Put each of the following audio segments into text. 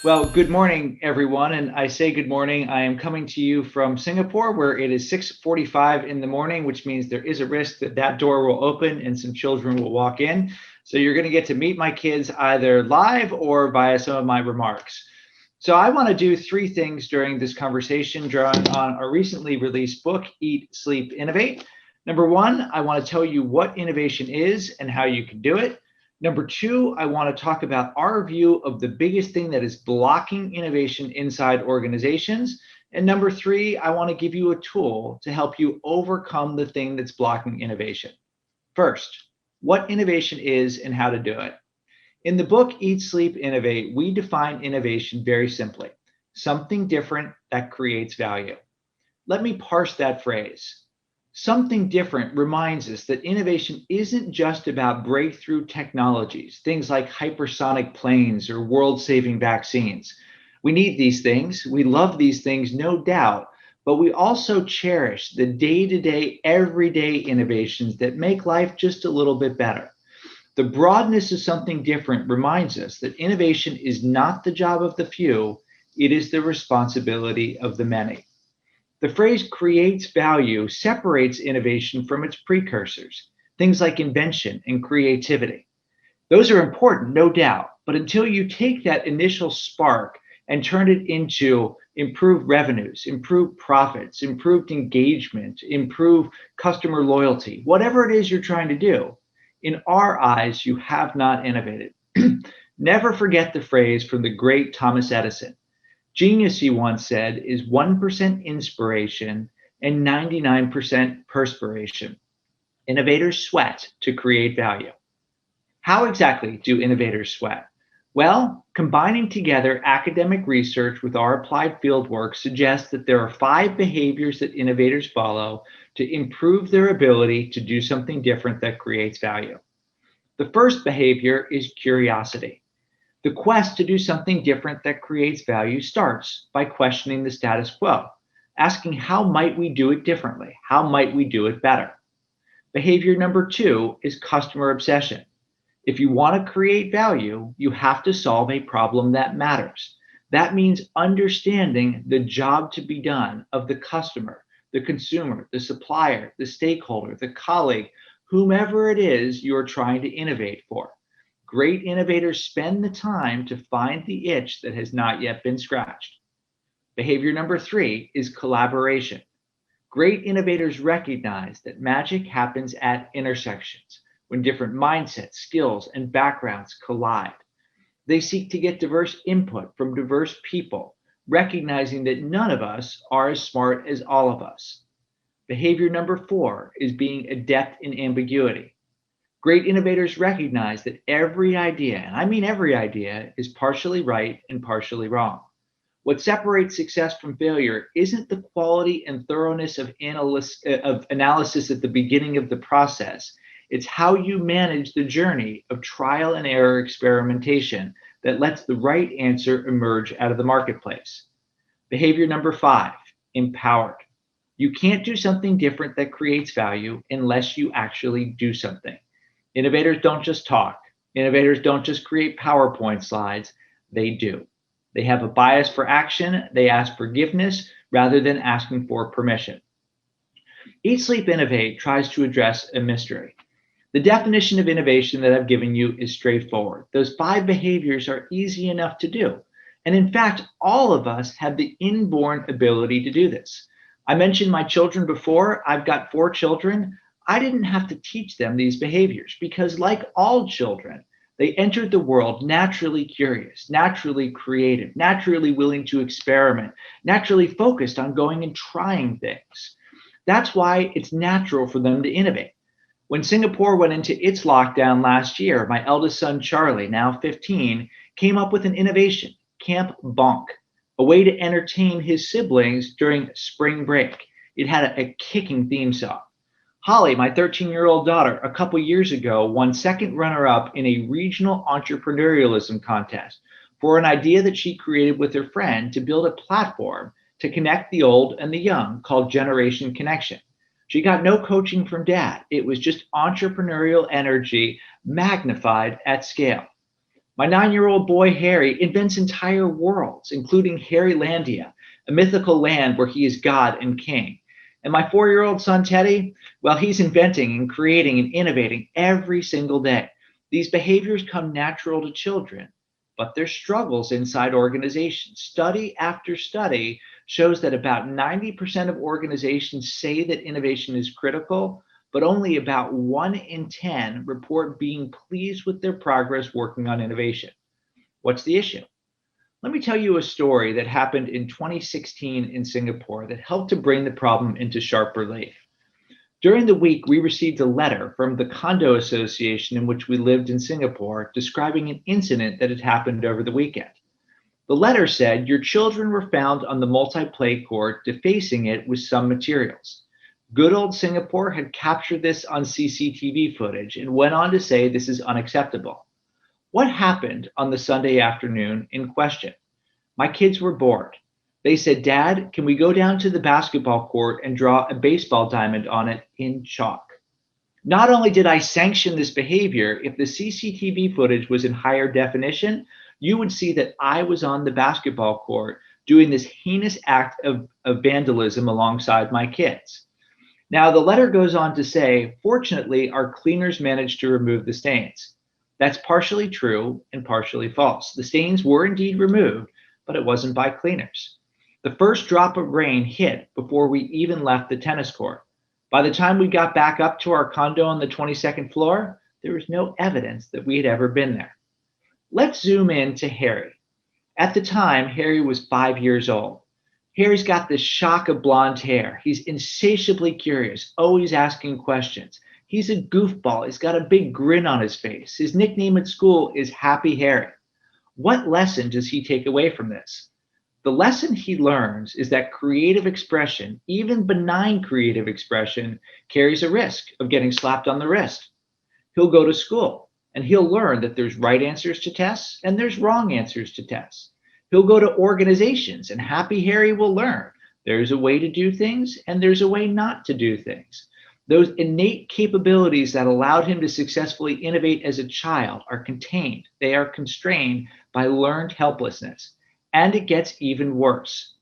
Well, good morning, everyone. And I say good morning. I am coming to you from Singapore, where it is 6:45 in the morning, which means there is a risk that that door will open and some children will walk in. So you're going to get to meet my kids either live or via some of my remarks. So I want to do three things during this conversation, drawing on our recently released book, Eat, Sleep, Innovate. Number one, I want to tell you what innovation is and how you can do it. Number two, I want to talk about our view of the biggest thing that is blocking innovation inside organizations. And number three, I want to give you a tool to help you overcome the thing that's blocking innovation. First, what innovation is and how to do it. In the book, Eat, Sleep, Innovate, we define innovation very simply: something different that creates value. Let me parse that phrase. Something different reminds us that innovation isn't just about breakthrough technologies, things like hypersonic planes or world-saving vaccines. We need these things. We love these things, no doubt, but we also cherish the day-to-day, everyday innovations that make life just a little bit better. The broadness of something different reminds us that innovation is not the job of the few, it is the responsibility of the many. The phrase creates value separates innovation from its precursors, things like invention and creativity. Those are important, no doubt, but until you take that initial spark and turn it into improved revenues, improved profits, improved engagement, improved customer loyalty, whatever it is you're trying to do, in our eyes, you have not innovated. Never forget the phrase from the great Thomas Edison. Genius, he once said, is 1% inspiration and 99% perspiration. Innovators sweat to create value. How exactly do innovators sweat? Well, combining together academic research with our applied fieldwork suggests that there are 5 behaviors that innovators follow to improve their ability to do something different that creates value. The first behavior is curiosity. The quest to do something different that creates value starts by questioning the status quo, asking how might we do it differently? How might we do it better? Behavior number 2 is customer obsession. If you want to create value, you have to solve a problem that matters. That means understanding the job to be done of the customer, the consumer, the supplier, the stakeholder, the colleague, whomever it is you're trying to innovate for. Great innovators spend the time to find the itch that has not yet been scratched. Behavior number 3 is collaboration. Great innovators recognize that magic happens at intersections when different mindsets, skills, and backgrounds collide. They seek to get diverse input from diverse people, recognizing that none of us are as smart as all of us. Behavior number 4 is being adept in ambiguity. Great innovators recognize that every idea, and I mean every idea, is partially right and partially wrong. What separates success from failure isn't the quality and thoroughness of analysis at the beginning of the process. It's how you manage the journey of trial and error experimentation that lets the right answer emerge out of the marketplace. Behavior number 5, empowered. You can't do something different that creates value unless you actually do something. Innovators don't just talk. Innovators don't just create PowerPoint slides. They do. They have a bias for action. They ask forgiveness rather than asking for permission. Eat, Sleep, Innovate tries to address a mystery. The definition of innovation that I've given you is straightforward. Those 5 behaviors are easy enough to do. And in fact, all of us have the inborn ability to do this. I mentioned my children before. I've got 4 children. I didn't have to teach them these behaviors because, like all children, they entered the world naturally curious, naturally creative, naturally willing to experiment, naturally focused on going and trying things. That's why it's natural for them to innovate. When Singapore went into its lockdown last year, my eldest son, Charlie, now 15, came up with an innovation, Camp Bonk, a way to entertain his siblings during spring break. It had a kicking theme song. Holly, my 13-year-old daughter, a couple years ago won second runner-up in a regional entrepreneurialism contest for an idea that she created with her friend to build a platform to connect the old and the young called Generation Connection. She got no coaching from dad. It was just entrepreneurial energy magnified at scale. My 9-year-old boy, Harry, invents entire worlds, including Harrylandia, a mythical land where he is God and king. And my 4-year-old son, Teddy, well, he's inventing and creating and innovating every single day. These behaviors come natural to children, but there's struggles inside organizations. Study after study shows that about 90% of organizations say that innovation is critical, but only about 1 in 10 report being pleased with their progress working on innovation. What's the issue? Let me tell you a story that happened in 2016 in Singapore that helped to bring the problem into sharp relief. During the week, we received a letter from the condo association in which we lived in Singapore describing an incident that had happened over the weekend. The letter said your children were found on the multi-play court defacing it with some materials. Good old Singapore had captured this on CCTV footage and went on to say this is unacceptable. What happened on the Sunday afternoon in question? My kids were bored. They said, "Dad, can we go down to the basketball court and draw a baseball diamond on it in chalk?" Not only did I sanction this behavior, if the CCTV footage was in higher definition, you would see that I was on the basketball court doing this heinous act of vandalism alongside my kids. Now, the letter goes on to say, fortunately, our cleaners managed to remove the stains. That's partially true and partially false. The stains were indeed removed, but it wasn't by cleaners. The first drop of rain hit before we even left the tennis court. By the time we got back up to our condo on the 22nd floor, there was no evidence that we had ever been there. Let's zoom in to Harry. At the time, Harry was 5 years old. Harry's got this shock of blonde hair. He's insatiably curious, always asking questions. He's a goofball. He's got a big grin on his face. His nickname at school is Happy Harry. What lesson does he take away from this? The lesson he learns is that creative expression, even benign creative expression, carries a risk of getting slapped on the wrist. He'll go to school and he'll learn that there's right answers to tests and there's wrong answers to tests. He'll go to organizations and Happy Harry will learn there's a way to do things and there's a way not to do things. Those innate capabilities that allowed him to successfully innovate as a child are contained. They are constrained by learned helplessness. And it gets even worse.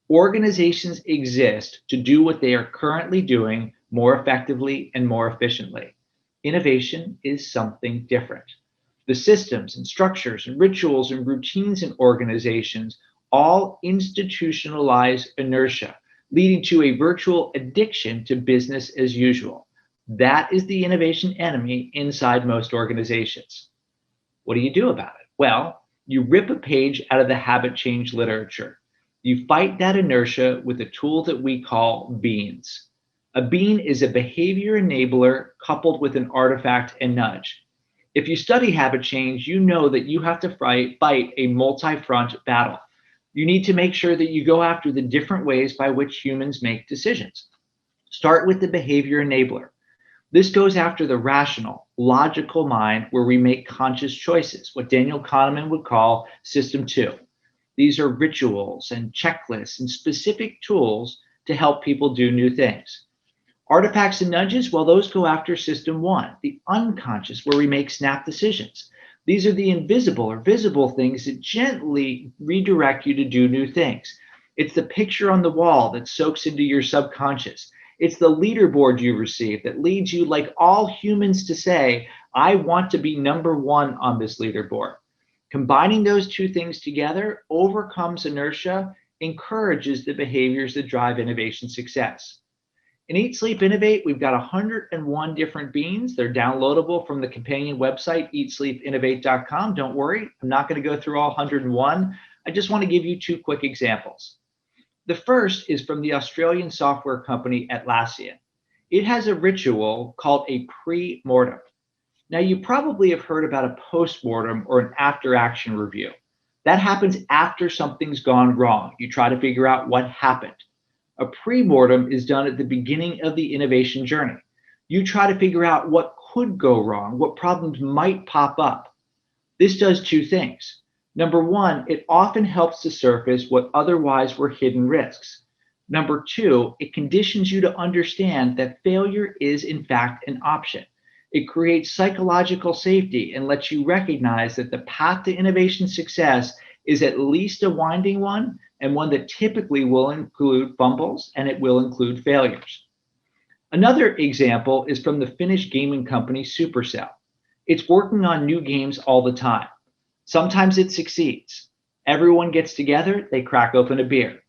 Organizations exist to do what they are currently doing more effectively and more efficiently. Innovation is something different. The systems and structures and rituals and routines in organizations all institutionalize inertia, leading to a virtual addiction to business as usual. That is the innovation enemy inside most organizations. What do you do about it? Well, you rip a page out of the habit change literature. You fight that inertia with a tool that we call beans. A bean is a behavior enabler coupled with an artifact and nudge. If you study habit change, you know that you have to fight a multi-front battle. You need to make sure that you go after the different ways by which humans make decisions. Start with the behavior enabler. This goes after the rational, logical mind where we make conscious choices, what Daniel Kahneman would call System 2. These are rituals and checklists and specific tools to help people do new things. Artifacts and nudges, well, those go after System 1, the unconscious, where we make snap decisions. These are the invisible or visible things that gently redirect you to do new things. It's the picture on the wall that soaks into your subconscious. It's the leaderboard you receive that leads you, like all humans, to say, I want to be number one on this leaderboard. Combining those two things together overcomes inertia, encourages the behaviors that drive innovation success. In Eat, Sleep, Innovate, we've got 101 different beans. They're downloadable from the companion website, eatsleepinnovate.com. Don't worry, I'm not going to go through all 101. I just want to give you two quick examples. The first is from the Australian software company Atlassian. It has a ritual called a Premortem. Now, you probably have heard about a postmortem or an after-action review. That happens after something's gone wrong. You try to figure out what happened. A premortem is done at the beginning of the innovation journey. You try to figure out what could go wrong, what problems might pop up. This does two things. Number one, it often helps to surface what otherwise were hidden risks. Number two, it conditions you to understand that failure is in fact an option. It creates psychological safety and lets you recognize that the path to innovation success is at least a winding one, and one that typically will include fumbles and it will include failures. Another example is from the Finnish gaming company Supercell. It's working on new games all the time. Sometimes it succeeds. Everyone gets together, they crack open a beer.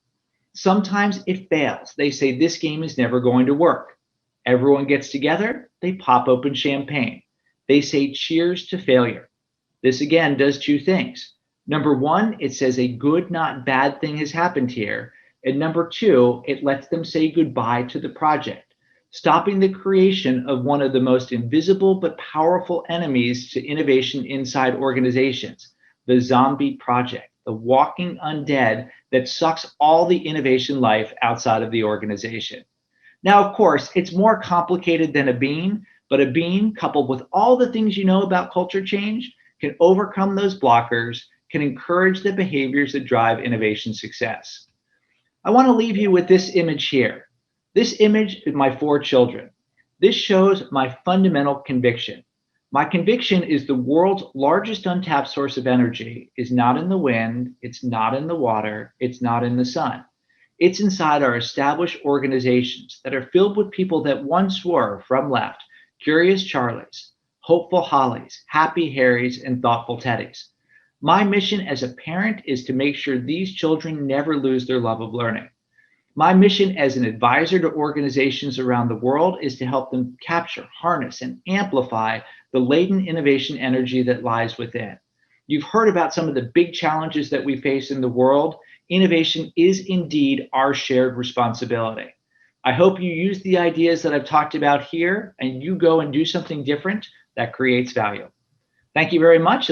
Sometimes it fails. They say this game is never going to work. Everyone gets together, they pop open champagne. They say cheers to failure. This again does two things. Number one, it says a good, not bad thing has happened here. And number two, it lets them say goodbye to the project, stopping the creation of one of the most invisible but powerful enemies to innovation inside organizations, the zombie project, the walking undead that sucks all the innovation life outside of the organization. Now, of course, it's more complicated than a bean, but a bean coupled with all the things you know about culture change can overcome those blockers, can encourage the behaviors that drive innovation success. I want to leave you with this image here. This image is my 4 children. This shows my fundamental conviction. My conviction is the world's largest untapped source of energy is not in the wind, it's not in the water, it's not in the sun. It's inside our established organizations that are filled with people that once were, from left, curious Charlies, hopeful Hollies, happy Harrys, and thoughtful Teddies. My mission as a parent is to make sure these children never lose their love of learning. My mission as an advisor to organizations around the world is to help them capture, harness, and amplify the latent innovation energy that lies within. You've heard about some of the big challenges that we face in the world. Innovation is indeed our shared responsibility. I hope you use the ideas that I've talked about here and you go and do something different that creates value. Thank you very much.